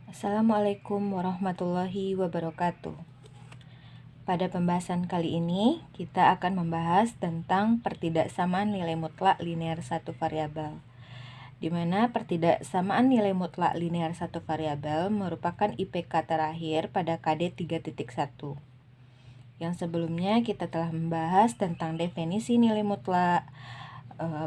Assalamualaikum warahmatullahi wabarakatuh. Pada pembahasan kali ini, kita akan membahas tentang pertidaksamaan nilai mutlak linear satu variabel, di mana pertidaksamaan nilai mutlak linear satu variabel merupakan IPK terakhir pada KD 3.1. Yang sebelumnya kita telah membahas tentang definisi nilai mutlak,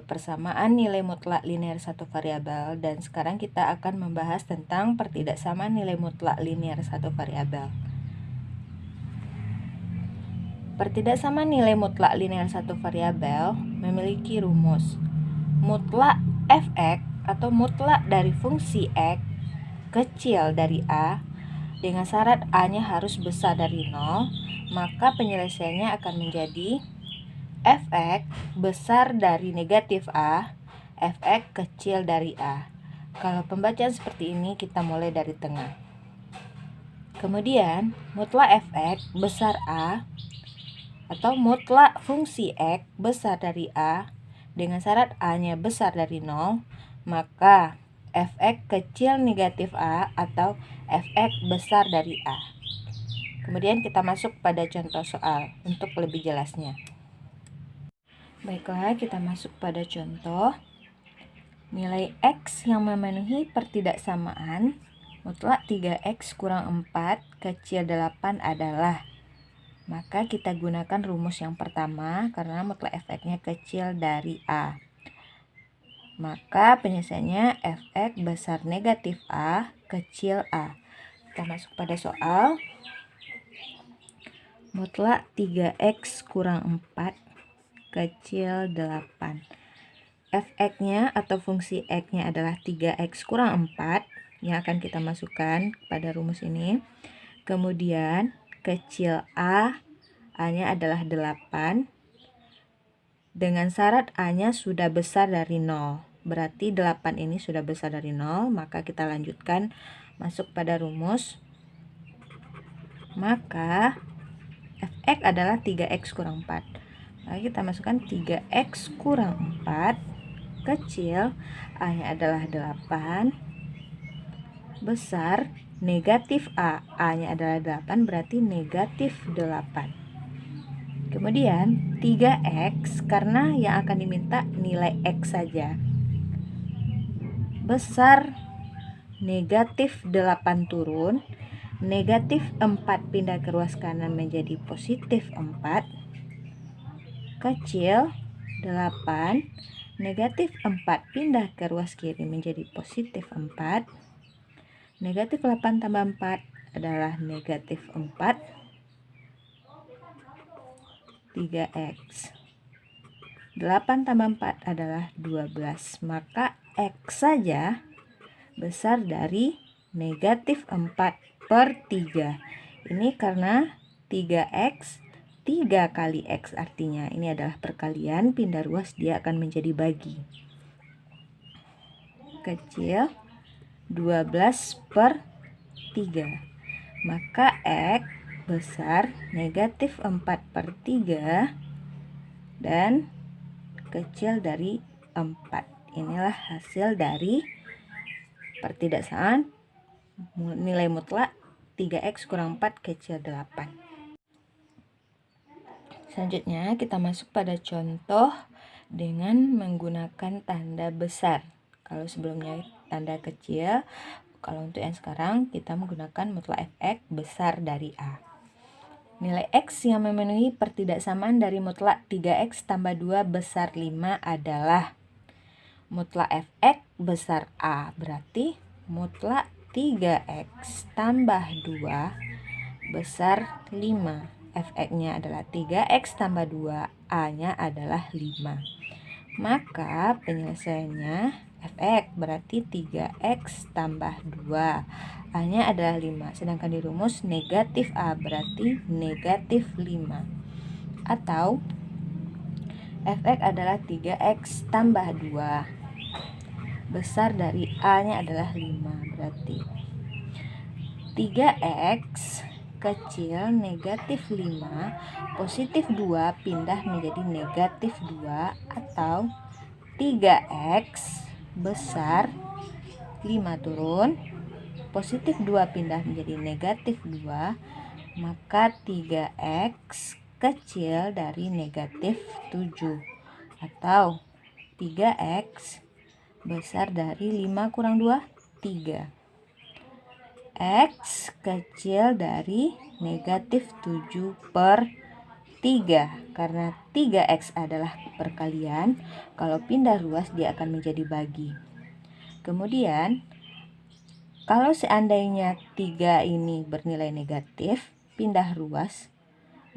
persamaan nilai mutlak linear satu variabel, dan sekarang kita akan membahas tentang pertidaksamaan nilai mutlak linear satu variabel. Pertidaksamaan nilai mutlak linear satu variabel memiliki rumus mutlak f(x) atau mutlak dari fungsi x kecil dari a dengan syarat a-nya harus besar dari 0, maka penyelesaiannya akan menjadi f(x) besar dari negatif a, f(x) kecil dari a. Kalau pembacaan seperti ini, kita mulai dari tengah. Kemudian, mutlak f(x) besar a atau mutlak fungsi x besar dari a dengan syarat a-nya besar dari 0, maka f(x) kecil negatif a atau f(x) besar dari a. Kemudian kita masuk pada contoh soal untuk lebih jelasnya. Baiklah, kita masuk pada contoh. Nilai x yang memenuhi pertidaksamaan mutlak 3x kurang 4 kecil 8 adalah. Maka kita gunakan rumus yang pertama karena mutlak f(x)-nya kecil dari a. Maka penyelesaiannya f(x) besar negatif a kecil a. Kita masuk pada soal. Mutlak 3x kurang 4 kecil 8. f(x)-nya atau fungsi x-nya adalah 3x kurang 4 yang akan kita masukkan pada rumus ini. Kemudian kecil a-nya adalah 8 dengan syarat a-nya sudah besar dari 0. Berarti 8 ini sudah besar dari 0, maka kita lanjutkan masuk pada rumus. Maka f(x) adalah 3x kurang 4. Lalu kita masukkan 3x kurang 4 kecil a-nya adalah 8 besar negatif a-nya adalah 8, berarti negatif 8. Kemudian 3x karena yang akan diminta nilai x saja, besar negatif 8 turun, negatif 4 pindah ke ruas kanan menjadi positif 4, kecil 8, negatif 4 pindah ke ruas kiri menjadi positif 4, negatif 8 tambah 4 adalah negatif 4, 3x. 8 tambah 4 adalah 12, maka x saja besar dari negatif 4/3. Ini karena 3x 3 kali x, artinya ini adalah perkalian, pindah ruas dia akan menjadi bagi. Kecil 12/3, maka x besar negatif 4/3 dan kecil dari 4. Inilah hasil dari pertidaksamaan nilai mutlak 3x kurang 4 kecil 8. Selanjutnya kita masuk pada contoh dengan menggunakan tanda besar. Kalau sebelumnya tanda kecil, kalau untuk yang sekarang kita menggunakan mutlak f(x) besar dari a. Nilai x yang memenuhi pertidaksamaan dari mutlak 3x tambah 2 besar 5 adalah. Mutlak f(x) besar a, berarti mutlak 3x tambah 2 besar 5. f(x)-nya adalah 3x tambah 2, a-nya adalah 5. Maka penyelesaiannya f(x) berarti 3x tambah 2, a-nya adalah 5. Sedangkan di rumus negatif a berarti negatif 5. Atau f(x) adalah 3x tambah 2 besar dari a-nya adalah 5. Berarti 3x kecil negatif 5 positif 2 pindah menjadi negatif 2, atau 3x besar 5 turun positif 2 pindah menjadi negatif 2, maka 3x kecil dari negatif 7, atau 3x besar dari 5 kurang 2, 3. X kecil dari negatif 7 per 3. Karena 3x adalah perkalian, kalau pindah ruas dia akan menjadi bagi. Kemudian, kalau seandainya 3 ini bernilai negatif, pindah ruas,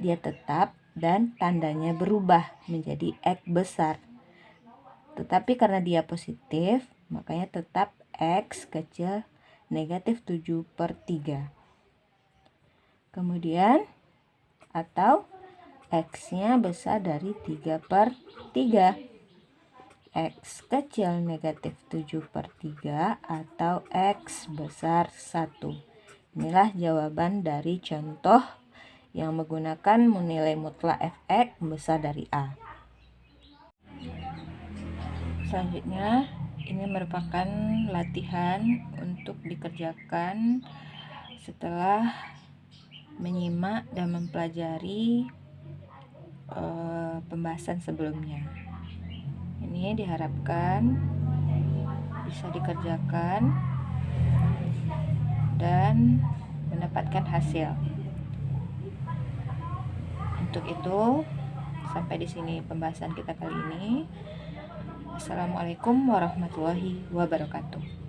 dia tetap dan tandanya berubah menjadi X besar. Tetapi karena dia positif, makanya tetap X kecil negatif 7 per 3. Kemudian, atau X-nya besar dari 3 per 3. X kecil negatif 7 per 3 atau X besar 1. Inilah jawaban dari contoh yang menggunakan nilai mutlak fx besar dari A. Selanjutnya, ini merupakan latihan untuk dikerjakan setelah menyimak dan mempelajari pembahasan sebelumnya. Ini diharapkan bisa dikerjakan dan mendapatkan hasil. Untuk itu, sampai di sini pembahasan kita kali ini. Assalamualaikum warahmatullahi wabarakatuh.